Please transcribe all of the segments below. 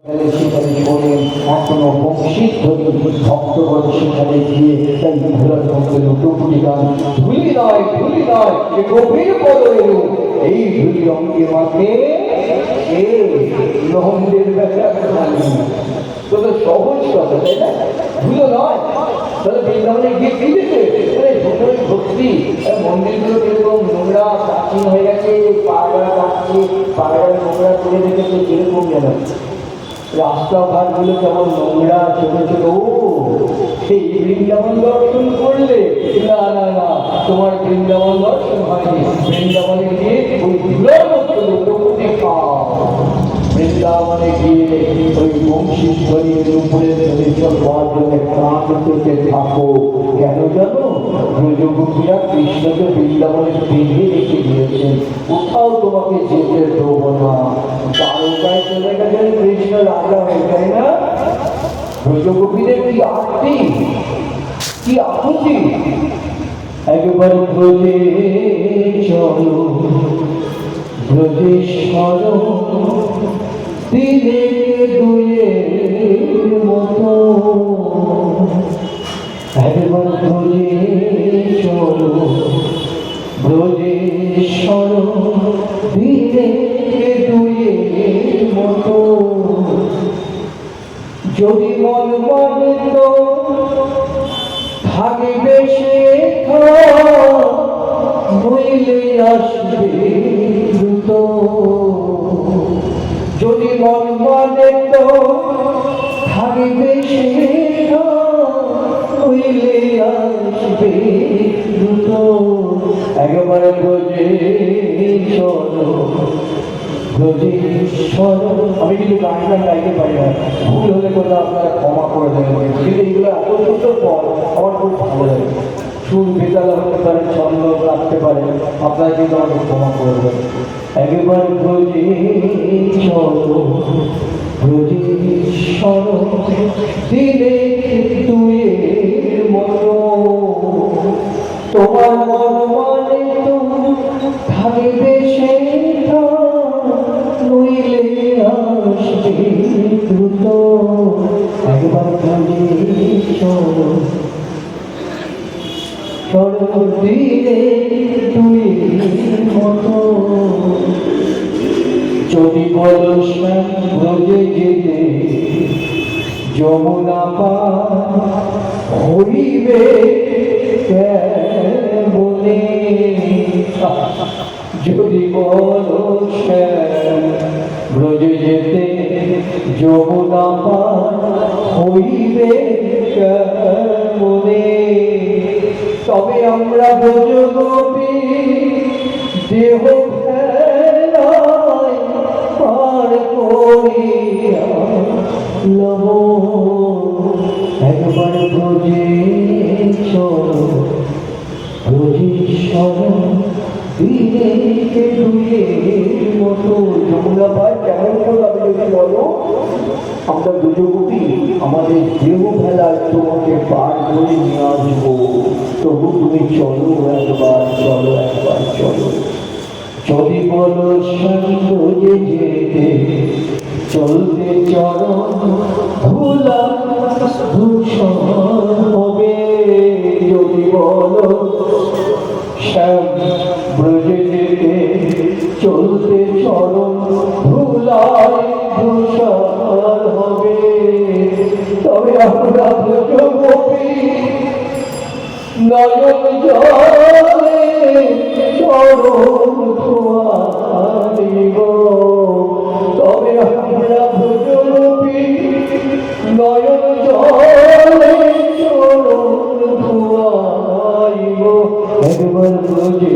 সেখানে এখনো বংশীধ্বনি ভক্তগণ সেখানে গিয়ে তাই ভোলার মধ্যে লুটোপুটি গান ধুলি নয় গভীর বদলে এই ধুলি অঙ্গে মাঠে এ নহন্দের ব্যাপার তো সহজ কথা তাই না? ধুলো নয় তাহলে বৃন্দাবনে গিয়ে কি দিতে ভোটার ভক্তি মন্দিরগুলো কিরকম নোংরা প্রাচীন হয়ে গেছে, পাড়া যাচ্ছে পাড়ার নোংরা করে রেখেছে কিরকম যেন রাস্তাঘাটগুলো কেমন নোংরা ছোট ছোট। সেই বৃন্দাবন দর্শন করলে না না না তোমার বৃন্দাবন দর্শন হয়নি। বৃন্দাবনে গিয়ে ওই ধুলোর মতো লোকপতি খাও। বৃন্দাবনে গিয়ে ওই বংশীশ্বরীর উপরে প্রাণ পেতে থাকো। কেন জানো? ব্রজগোপীরা কৃষ্ণকে বৃন্দাবনে বেঁধে রেখে দিয়েছেন, কোথাও তোমাকে যেতে দেবো না। দ্বারকায় চলে গেছেন কৃষ্ণ রাজা হয়ে, তাই না? ব্রজগোপীদের কি আরতি, কি আকুতি। একবার ব্রজে চলো ব্রজেশ্বর দিলে দুয়ের মতো। একবার ব্রজে চলো ব্রজেশ্বর দিলে দুয়ের মতো। যদি মন মানিত থাকিবে সে হইলে আসবে দ্রুত। যদি মন মানিত থাকিবে সে হইলে আসবে দ্রুত। একবার ব্রজেশ্বর ব্রজেশ্বর। আমি কিন্তু গানটা গাইতে পারি না, ভুল হলে কোথাও আপনারা ক্ষমা করে দেবেন, কিন্তু এইগুলো এত সুন্দর পর আমার খুব ভালো লাগে। সুর বেতালা হতে পারে, ছন্দ রাখতে পারে, আপনারা কিন্তু আমাকে ক্ষমা করে দেবেন। একবার ব্রজেশ্বর ব্রজেশ্বর দিলে দুয়ের মতো। তোমার মন মানে তো থাকিবে সে নইলে আসবে দ্রুত। একবার ব্রজেশ্বর দিলে দুয়ের মতো। যদি বল শ্যাম ব্রজে যেতে যমুনা পার হইবে কেমনে। যদি বল শ্যাম ব্রজে যেতে যমুনা পার হইবে কেমনে। তবে আমরা ব্রজগোপী দেহ পার করিয়া লব। একবার ব্রজেশ্বর ব্রজেশ্বর দিলে দুয়ের মতো। যমুনা পার কেমন করে আমি যদি বলো, আমরা ব্রজগোপী আমাদের দেহ ভেলায় তোমাকে পার করে নিয়ে আসবো। তবু তুমি চলো একবার, চলো একবার, চলো। যদি বলো ব্রজে যেতে চলতে চরণ ধুলা ধূসর হবে। যদি বলো শ্যাম ব্রজে যেতে চলতে চরণ ধুলায় ধূসর হবে। তবে আমরা ব্রজগোপী নয়ন জলে চরণ ধোয়া দিব। তবে আমরা ব্রজগোপী নয়ন জলে চরণ ধোয়াইব। একবার ব্রজে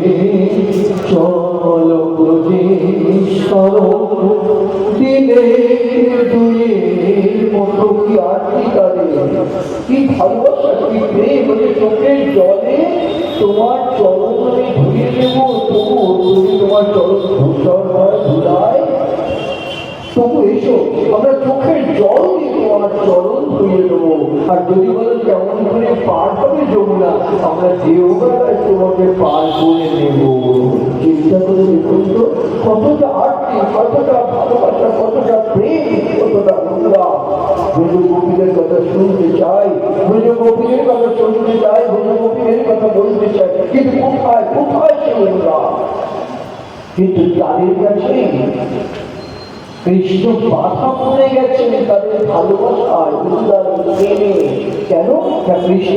চল ব্রজেশ্বর দিলে দুয়ের মতো। কি আরতি করে, কি ভালোবাসা, কি প্রেম। চোখের জলে তোমার চরণ আমি ধুয়ে দেবো, তবু যদি তোমার চরণ ধূসর হয় ধুলায়, তবু এসো আমরা চোখের জল দিয়ে তোমার চরণ ধুয়ে দেবো। আর যদি বলো কেমন করে পার হবে যমুনা, আমরা দেওবেলায় তোমাকে পার করে নেব। চিন্তা করে দেখুন তো কতটা আরতি, কতটা ভালোবাসা, কতটা প্রেম, কতটা ভুজ গোপীদের কথা শুনতে চাই, ভুজ গোপীদের কথা শুনতে চাই, ভুজ গোপীদের কথা বলতে চাই, কিন্তু কোথায় কোথায় সেগুলা? কিন্তু তাদের কাছে কৃষ্ণ বাধা পড়ে গেছেন তাদের ভালোবাসায়, প্রেমে। কেন? কৃষ্ণ